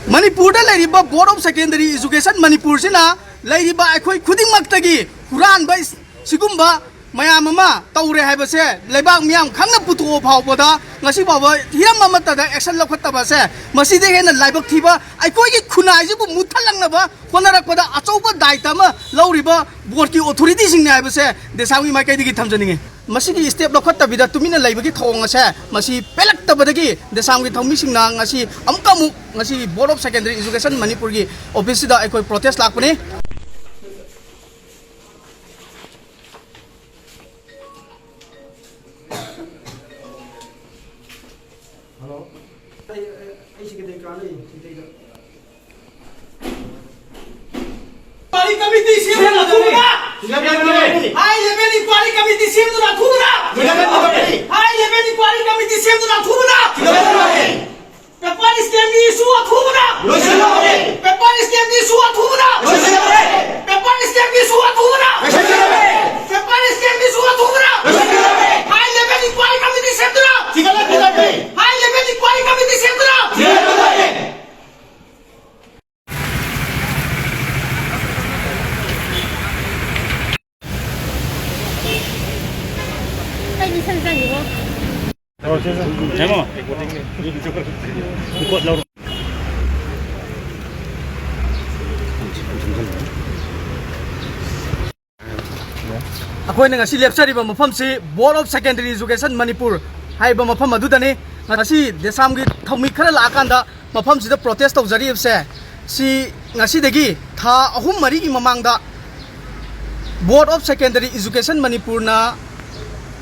Manipur Board of Secondary Education Manipur Sina Lady by Kuding Maktagi Kuran by Sigumba Mayamama Taure Habase Lebang Miam Kana Putu Pawada Nasiba Hiramamata Action Lokatabase Maside and Libak Tiba I call it Kunajibu Mutalanaba Honarapada Atoba Daitama Low River Borki authorities in Nabase Desam we might get Tamjani Masiki step Lokata Vida to Mina Labaki Tongase Masi Pelakta Badagi Desam with Tomishing Nangasi Amkamu Nasi Board of Secondary Education Manipuri Obisida Eco protest Lakuni Hello. I should get the car. Party committee is here. High level inquiry committee is here to Nakura. High level inquiry committee is here to Nakura. Pepper is the issue of Hura. Pepper is the issue of Hura. Pepper is the issue of Hura. Pepper is the issue of Hura. High level inquiry committee is here to High level inquiry committee is here to Ako na nga si lecture iba mafam si Board of Secondary Education Manipur hay ba mafam adudani ngasi Desam gi thomi khara la kanda mafam sida protest tawjari se si ngasi degi tha ahum mari gi mamangda Board of Secondary Education Manipur na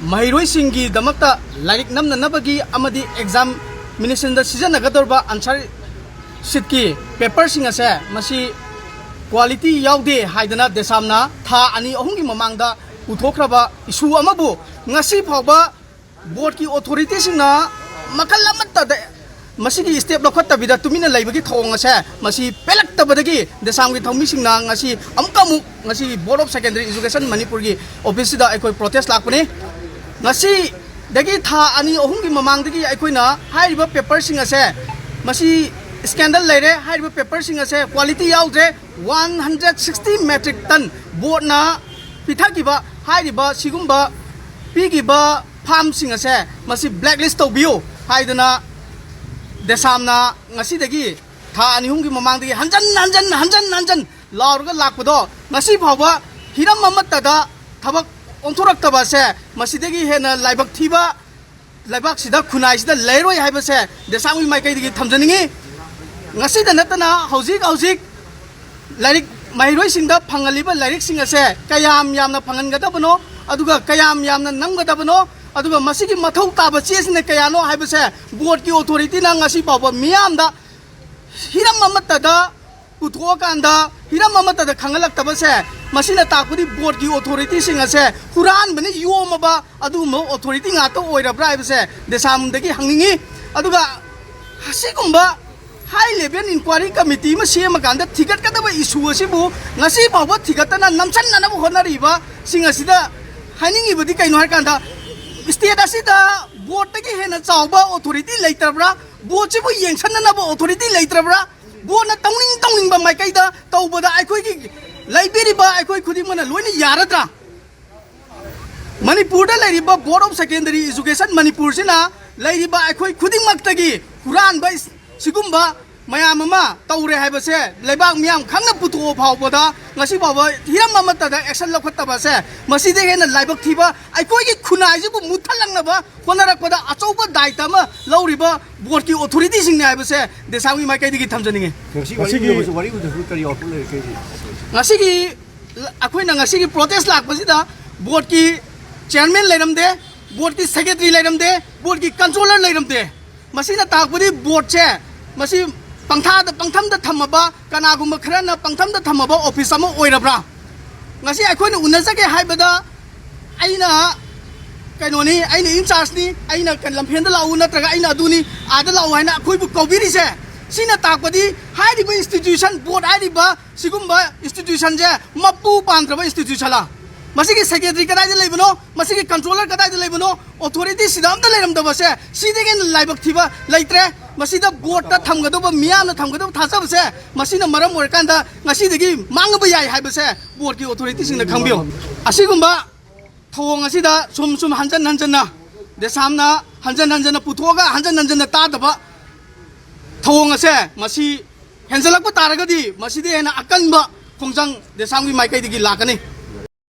Mahiroi Singhi Damakta Larik Namna Nabagi Amadi examination da season nagadorba answer sheet ki paper singa se masi quality yaude haidana Desamna tha ani ahum gi mamangda uthokraba issue amabu ngasi phawba board ki authority singna makal amatta da masigi step lokhatta bida tumina laibagi thonga se masi pelakta badagi Desam gi thomi singna ngasi amkamu ngasi Board of Secondary Education Manipur gi office da ekoi protest lakpani ngasi dagi tha ani ahum gi mamang dagi aikoina hairiba paper singa se masi scandal leire hairiba paper singa se quality yaudre 160 metric ton board na pithakiba hairiba sigumba pigiba farm singa se masi blacklist tawbiu haidana Desamna ngasi dagi tha ani hum gi mamang dagi hanjan laurga lakpado ngasi phawba hiram mamatta da thabak onturakta se masidagi hena laibak thiba laibak sida khunai sida leiroi haiba se Desam wi maikai digi thamjaningi ngasi da natana hojik lairik mahiroi singda phangaliba lairik singa se kayam yamna phangangada aduga kayam yamna namgada aduga masigi mathau taba chesne kayano haiba se board ki authority na ngasi baba miyamda hiram mamatta da uthoakanda hiram mamatta da khangalak se masina takudi board ki authority singa se Quran bani yomaba aduma authority nga to oirabra se Desam dagi hangningi aduga hasigumba high level inquiry committee ma sema kanda thigat kadaba issue asibu ngasi bawa thigatana namchanna na honariba singa sida haningi budi kaino har kanda state asida board tagi hena chawba authority leitrabra board chibu yengsanna na authority leitrabra board na tawning ba mai kaida tawbada aikoi gi Library ba aikoi khudi mana loina yaradra Manipur da lairiba Board of Secondary Education Manipur sina lairiba aikoi khudi maktagi Quran ba sigumba mayamama taure habase lebang miam khangna putu phawbada ngasi baba hiramamata da action lokhattaba se maside hena laibak thiba aikoi gi khunai jibu muthalangnaba honarakpada achouba daitama lauriba board ki authority singna habase Desam wi maikai digi thamjaninge ngasi akoina ngasi protest lakpasida board ki chairman leiramde board ki secretary leiramde board ki controller leiramde masina takpadi board che masi pangthamda thamaba kanagumba kharana pangthamda thamaba office ama oirabra ngasi akoina unajage haibada aina kainoni aina in charge ni aina kan lamphenda lau natraga aina aduni ada lau haina akoibu kobiri se sina takpadi hairiba institution board hairiba sigumba institution je mapu pandraba institution la masigi secretary kadai de leibano masigi controller kadai de leibano authority sidam da leiram da base sidegen laibak thiba leitre masida board ta thamgadaba miyam na thamgadaba thasab se masina maram oirkanda ngasidagi mangba yai haibase board ki authority sing na khangbiyo asigumba thawong asida sum hanjan na desamna hanjan puthoga hanjan tadaba thawong ase masi henjalakpa taragadi masidi hena akanba khongjang desamgi maikai digi lakani